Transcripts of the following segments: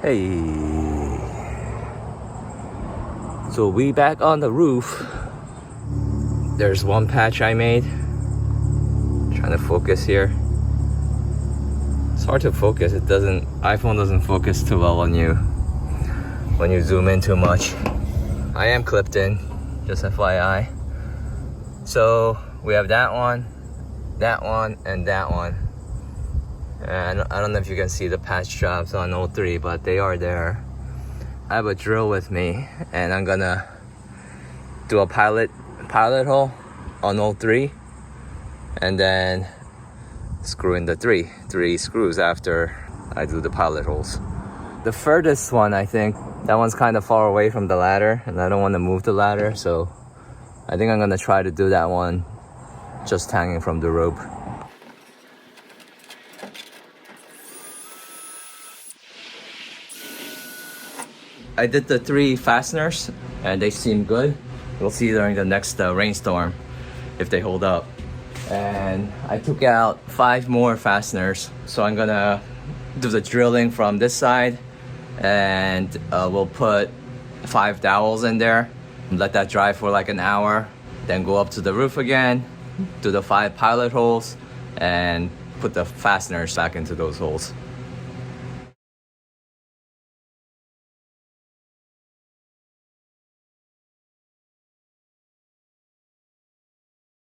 Hey, so we back on the roof. There's one patch I made. Trying to focus here. It's hard to focus. iPhone doesn't focus too well on you when you zoom in too much. I am clipped in, just FYI. So we have that one, and that one. And I don't know if you can see the patch jobs on 03, but they are there. I have a drill with me, and I'm gonna do a pilot hole on 03, and then screw in the three screws after I do the pilot holes. The furthest one, I think, that one's kind of far away from the ladder, and I don't want to move the ladder, so I think I'm gonna try to do that one just hanging from the rope. I did the 3 fasteners and they seem good. We'll see during the next rainstorm if they hold up. And I took out 5 more fasteners. So I'm gonna do the drilling from this side, and we'll put 5 dowels in there, let that dry for like an hour, then go up to the roof again, do the 5 pilot holes, and put the fasteners back into those holes.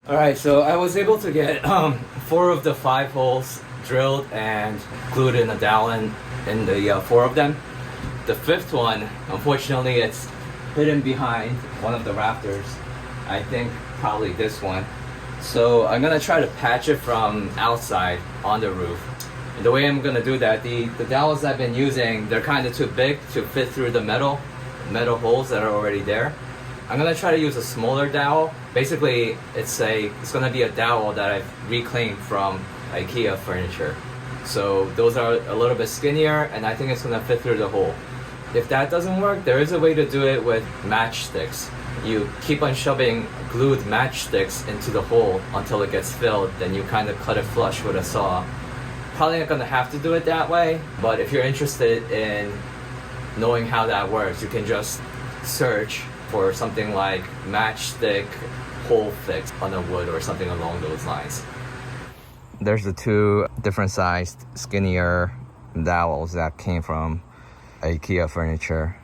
Alright, so I was able to get 4 of the 5 holes drilled and glued in a dowel in the 4 of them. The 5th one, unfortunately, it's hidden behind one of the rafters. I think probably this one. So I'm gonna try to patch it from outside on the roof. And the way I'm gonna do that, the dowels I've been using, they're kind of too big to fit through the metal holes that are already there. I'm gonna try to use a smaller dowel. Basically, it's gonna be a dowel that I've reclaimed from IKEA furniture. So those are a little bit skinnier, and I think it's gonna fit through the hole. If that doesn't work, there is a way to do it with matchsticks. You keep on shoving glued matchsticks into the hole until it gets filled, then you kind of cut it flush with a saw. Probably not gonna have to do it that way, but if you're interested in knowing how that works, you can just search for something like matchstick hole fix on a wood or something along those lines. There's the 2 different sized skinnier dowels that came from IKEA furniture.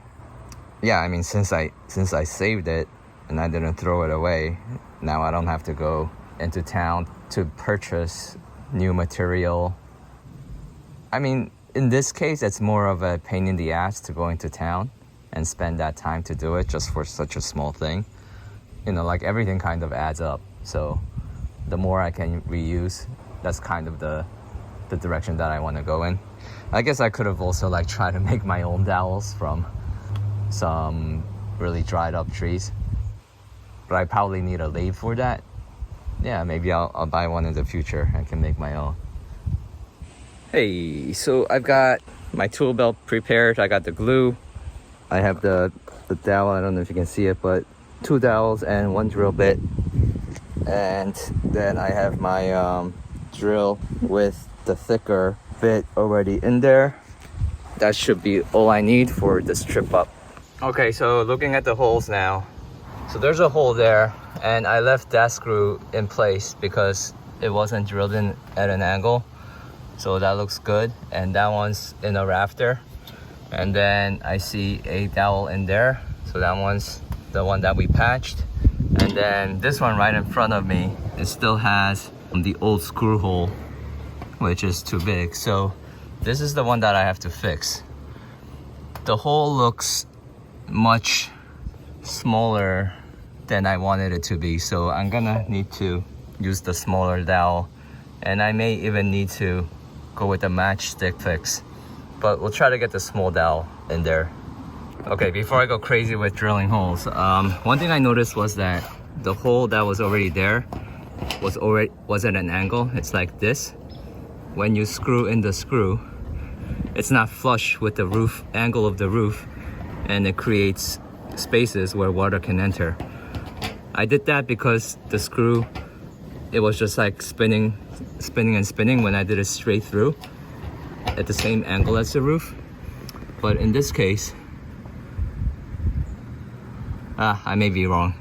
Yeah, I mean, since I saved it and I didn't throw it away, now I don't have to go into town to purchase new material. I mean, in this case, it's more of a pain in the ass to go into town and spend that time to do it just for such a small thing. You know, like everything kind of adds up. So the more I can reuse, that's kind of the direction that I want to go in. I guess I could have also like tried to make my own dowels from some really dried up trees, but I probably need a lathe for that. Yeah, maybe I'll buy one in the future. I can make my own. Hey, so I've got my tool belt prepared. I got the glue. I have the dowel, I don't know if you can see it, but 2 dowels and 1 drill bit. And then I have my drill with the thicker bit already in there. That should be all I need for this trip up. Okay, so looking at the holes now. So there's a hole there, and I left that screw in place because it wasn't drilled in at an angle. So that looks good. And that one's in a rafter. And then I see a dowel in there, so that one's the one that we patched. And then this one right in front of me, it still has the old screw hole, which is too big. So this is the one that I have to fix. The hole looks much smaller than I wanted it to be, so I'm gonna need to use the smaller dowel, and I may even need to go with the matchstick fix. But we'll try to get the small dowel in there. Okay, before I go crazy with drilling holes, one thing I noticed was that the hole that was already there was at an angle. It's like this. When you screw in the screw, it's not flush with the roof angle of the roof, and it creates spaces where water can enter. I did that because the screw, it was just like spinning when I did it straight through at the same angle as the roof. But in this case, I may be wrong.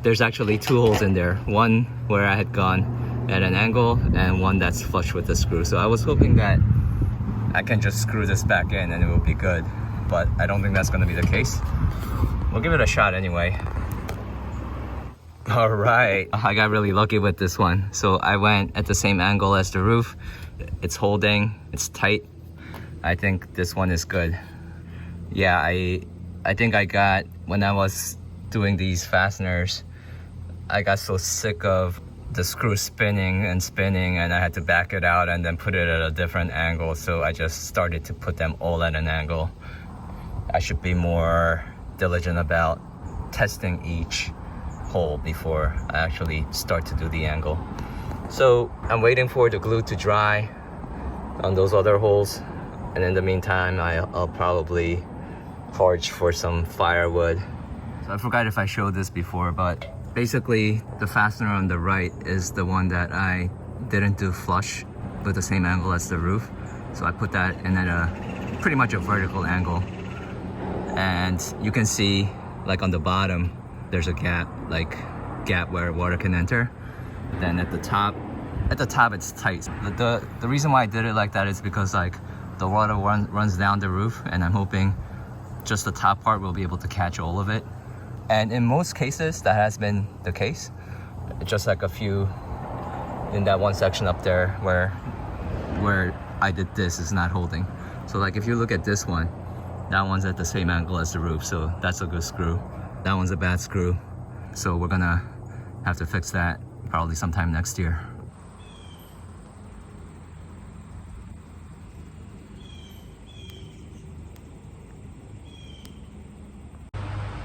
There's actually 2 holes in there. One where I had gone at an angle and one that's flush with the screw. So I was hoping that I can just screw this back in and it will be good. But I don't think that's gonna be the case. We'll give it a shot anyway. All right, I got really lucky with this one. So I went at the same angle as the roof. It's holding, it's tight. I think this one is good. Yeah, I think I got, when I was doing these fasteners, I got so sick of the screw spinning and spinning, and I had to back it out and then put it at a different angle. So I just started to put them all at an angle. I should be more diligent about testing each hole before I actually start to do the angle. So I'm waiting for the glue to dry on those other holes, and in the meantime I'll probably forage for some firewood. So I forgot if I showed this before, but basically the fastener on the right is the one that I didn't do flush with the same angle as the roof. So I put that in at a pretty much a vertical angle, and you can see like on the bottom there's a gap where water can enter. Then at the top it's tight. The reason why I did it like that is because like the water runs down the roof, and I'm hoping just the top part will be able to catch all of it. And in most cases that has been the case. Just like a few in that one section up there where I did this is not holding. So like if you look at this one, that one's at the same angle as the roof, so that's a good screw. That one's a bad screw, so we're gonna have to fix that probably sometime next year.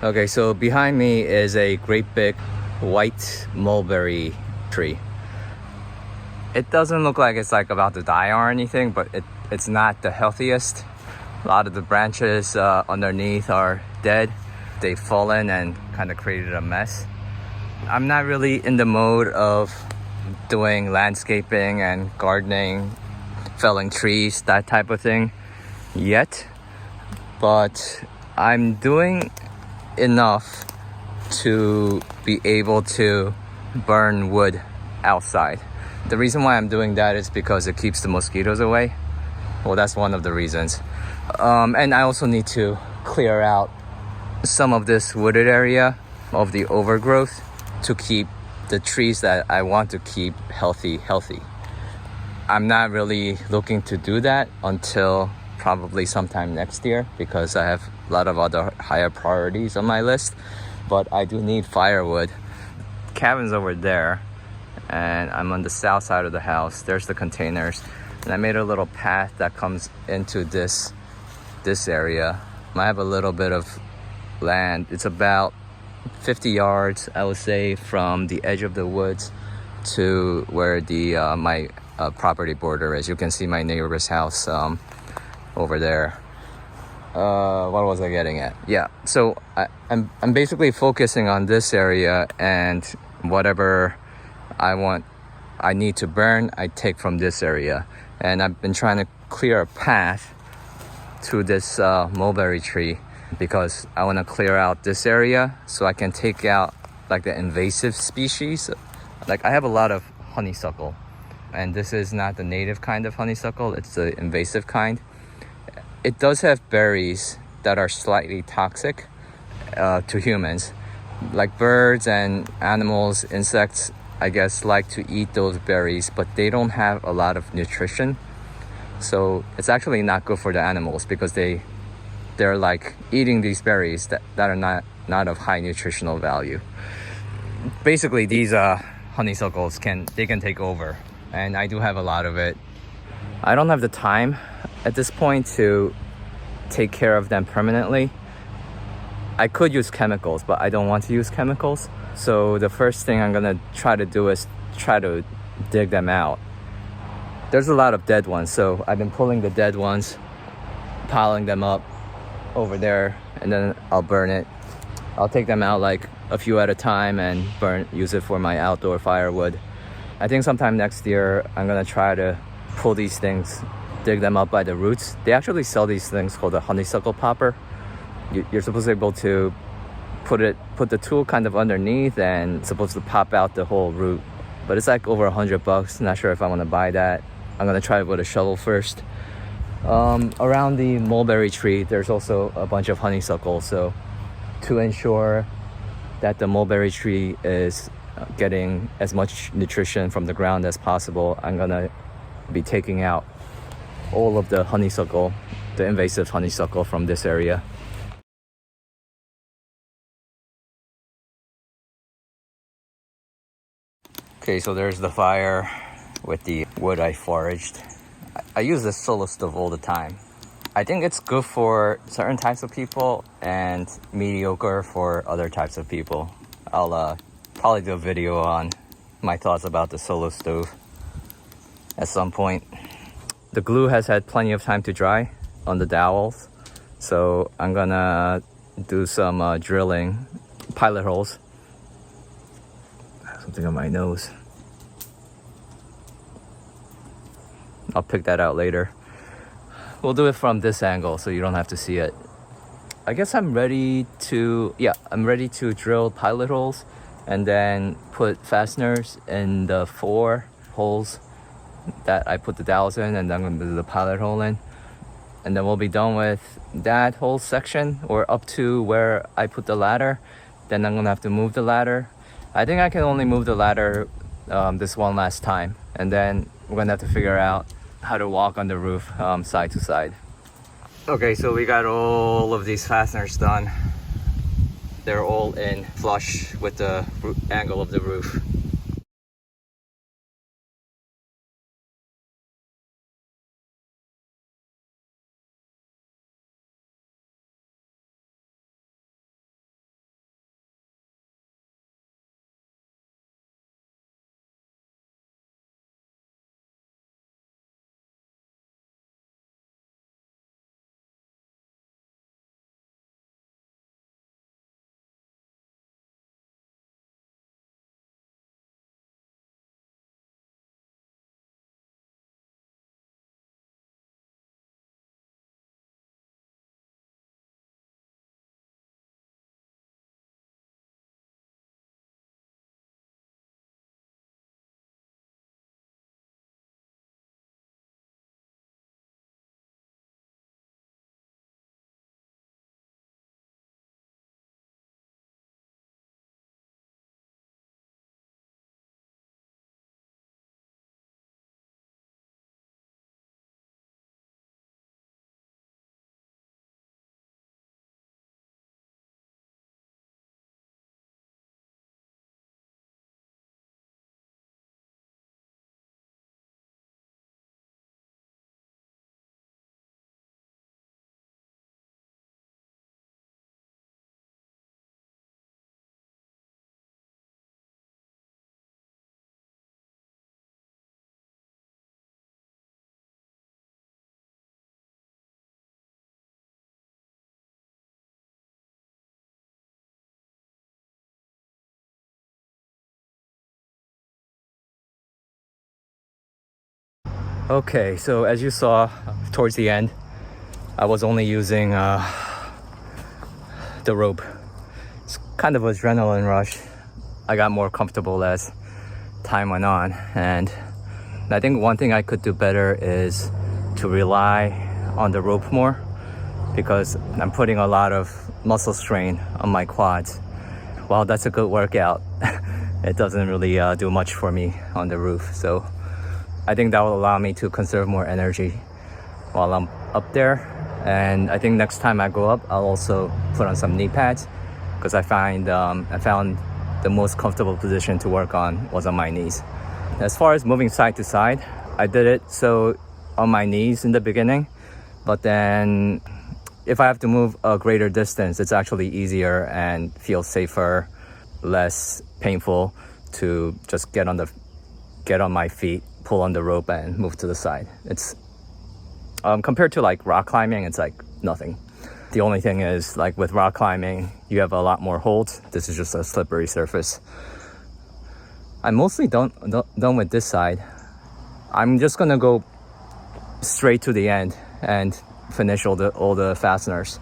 Okay, so behind me is a great big white mulberry tree. It doesn't look like it's like about to die or anything, but it's not the healthiest. A lot of the branches underneath are dead. They've fallen and kind of created a mess. I'm not really in the mode of doing landscaping and gardening, felling trees, that type of thing yet, but I'm doing enough to be able to burn wood outside. The reason why I'm doing that is because it keeps the mosquitoes away. Well, that's one of the reasons. And I also need to clear out some of this wooded area of the overgrowth to keep the trees that I want to keep healthy. I'm not really looking to do that until probably sometime next year because I have a lot of other higher priorities on my list. But I do need firewood. Cabin's over there, and I'm on the south side of the house. There's the containers, and I made a little path that comes into this area. I have a little bit of land. It's about 50 yards, I would say, from the edge of the woods to where the my property border is. You can see my neighbor's house over there. What was I getting at? Yeah, so I'm basically focusing on this area, and whatever I need to burn, I take from this area. And I've been trying to clear a path to this mulberry tree because I want to clear out this area so I can take out like the invasive species. Like I have a lot of honeysuckle, and this is not the native kind of honeysuckle, it's the invasive kind. It does have berries that are slightly toxic to humans. Like birds and animals, insects, I guess, like to eat those berries, but they don't have a lot of nutrition. So it's actually not good for the animals because they're like eating these berries that are not of high nutritional value. Basically, these honeysuckles can take over, and I do have a lot of it. I don't have the time at this point to take care of them permanently. I could use chemicals, but I don't want to use chemicals. So the first thing I'm gonna try to do is try to dig them out. There's a lot of dead ones, so I've been pulling the dead ones, piling them up over there, and then I'll burn it. I'll take them out like a few at a time and use it for my outdoor firewood. I think sometime next year I'm gonna try to pull these things dig them up by the roots. They actually sell these things called a honeysuckle popper. You're supposed to be able to put the tool kind of underneath and it's supposed to pop out the whole root. But it's like over $100. Not sure if I want to buy that. I'm gonna try it with a shovel first. Around the mulberry tree, there's also a bunch of honeysuckle. So to ensure that the mulberry tree is getting as much nutrition from the ground as possible, I'm gonna be taking out all of the honeysuckle, the invasive honeysuckle from this area. Okay, so there's the fire with the wood I foraged. I use this solo stove all the time. I think it's good for certain types of people and mediocre for other types of people. I'll probably do a video on my thoughts about the solo stove at some point. The glue has had plenty of time to dry on the dowels, so I'm gonna do some drilling, pilot holes. Something on my nose. I'll pick that out later. We'll do it from this angle so you don't have to see it. I guess I'm ready to drill pilot holes and then put fasteners in the 4 holes that I put the dowels in, and then I'm gonna do the pilot hole in. And then we'll be done with that whole section, or up to where I put the ladder. Then I'm gonna have to move the ladder. I think I can only move the ladder this one last time, and then we're gonna have to figure out how to walk on the roof side to side. Okay, so we got all of these fasteners done. They're all in flush with the angle of the roof. Okay, so as you saw towards the end, I was only using the rope. It's kind of an adrenaline rush. I got more comfortable as time went on, and I think one thing I could do better is to rely on the rope more, because I'm putting a lot of muscle strain on my quads. While that's a good workout, it doesn't really do much for me on the roof. So I think that will allow me to conserve more energy while I'm up there. And I think next time I go up, I'll also put on some knee pads, because I found the most comfortable position to work on was on my knees. As far as moving side to side, I did it so on my knees in the beginning, but then if I have to move a greater distance, it's actually easier and feels safer, less painful to just get on my feet, pull on the rope and move to the side. It's compared to like rock climbing, it's like nothing. The only thing is, like with rock climbing, you have a lot more holds. This is just a slippery surface. I'm mostly done with this side. I'm just gonna go straight to the end and finish all the fasteners.